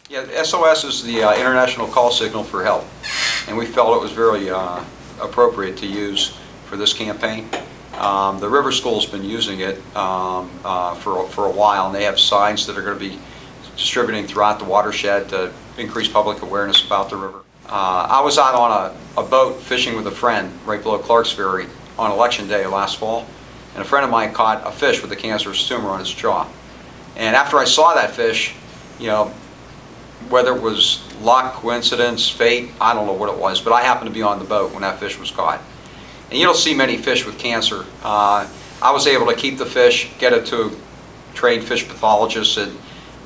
Yeah, SOS is the international call signal for help, and we felt it was very appropriate to use for this campaign. The River School's been using it for a while, and they have signs that are going to be distributing throughout the watershed to increase public awareness about the river. I was out on a boat fishing with a friend right below Clark's Ferry on election day last fall, and a friend of mine caught a fish with a cancerous tumor on his jaw. And after I saw that fish, you know, whether it was luck, coincidence, fate, I don't know what it was, but I happened to be on the boat when that fish was caught. And you don't see many fish with cancer. I was able to keep the fish, get it to trained fish pathologists at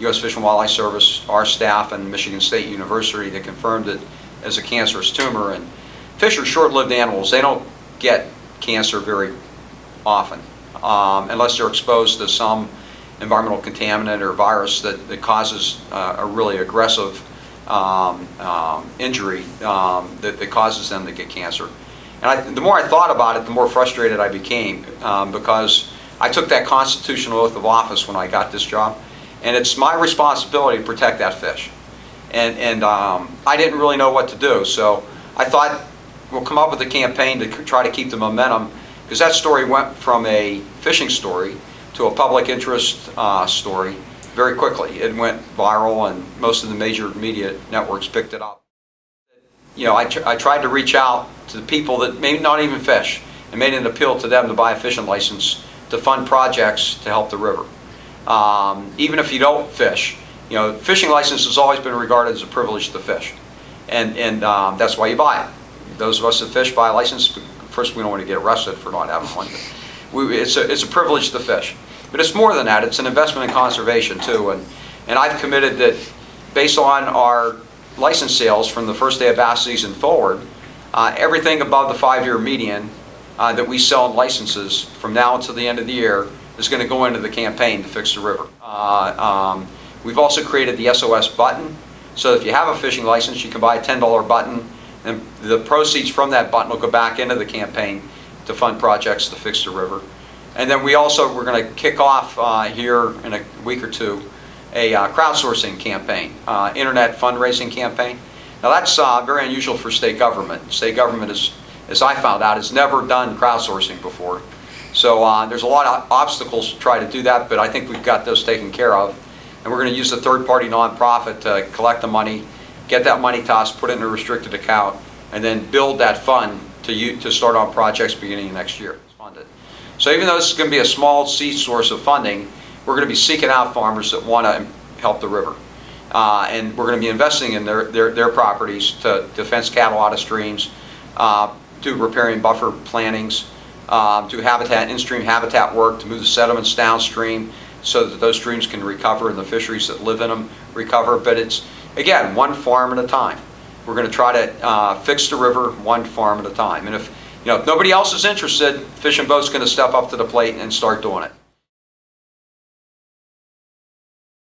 U.S. Fish and Wildlife Service, our staff, and Michigan State University that confirmed it as a cancerous tumor. And fish are short-lived animals. They don't get cancer very often unless they're exposed to some environmental contaminant or virus that causes a really aggressive injury that causes them to get cancer. And the more I thought about it, the more frustrated I became because I took that constitutional oath of office when I got this job, and it's my responsibility to protect that fish. And I didn't really know what to do, so I thought we'll come up with a campaign to try to keep the momentum, because that story went from a fishing story to a public interest story very quickly. It went viral, and most of the major media networks picked it up. You know, I tried to reach out to the people that may not even fish, and made an appeal to them to buy a fishing license to fund projects to help the river. Even if you don't fish, you know, fishing license has always been regarded as a privilege to fish, and that's why you buy it. Those of us that fish buy a license. First, we don't want to get arrested for not having one. It's a privilege to fish. But it's more than that. It's an investment in conservation too. And I've committed that based on our license sales from the first day of bass season forward, everything above the 5-year median that we sell in licenses from now until the end of the year is going to go into the campaign to fix the river. We've also created the SOS button, so if you have a fishing license, you can buy a $10 button, and the proceeds from that button will go back into the campaign to fund projects to fix the river. And then we're going to kick off here in a week or two a crowdsourcing campaign, internet fundraising campaign. Now that's very unusual for state government. State government, as I found out, has never done crowdsourcing before. So there's a lot of obstacles to try to do that, but I think we've got those taken care of. And we're going to use a third-party nonprofit to collect the money, get that money to us, put it in a restricted account, and then build that fund to start on projects beginning of next year. It's funded. So even though this is going to be a small seed source of funding, we're going to be seeking out farmers that want to help the river. And we're going to be investing in their properties to fence cattle out of streams, do riparian buffer plantings, do habitat, in-stream habitat work to move the sediments downstream so that those streams can recover and the fisheries that live in them recover. But it's, again, one farm at a time. We're going to try to fix the river one farm at a time. And if nobody else is interested, Fish and Boat's going to step up to the plate and start doing it.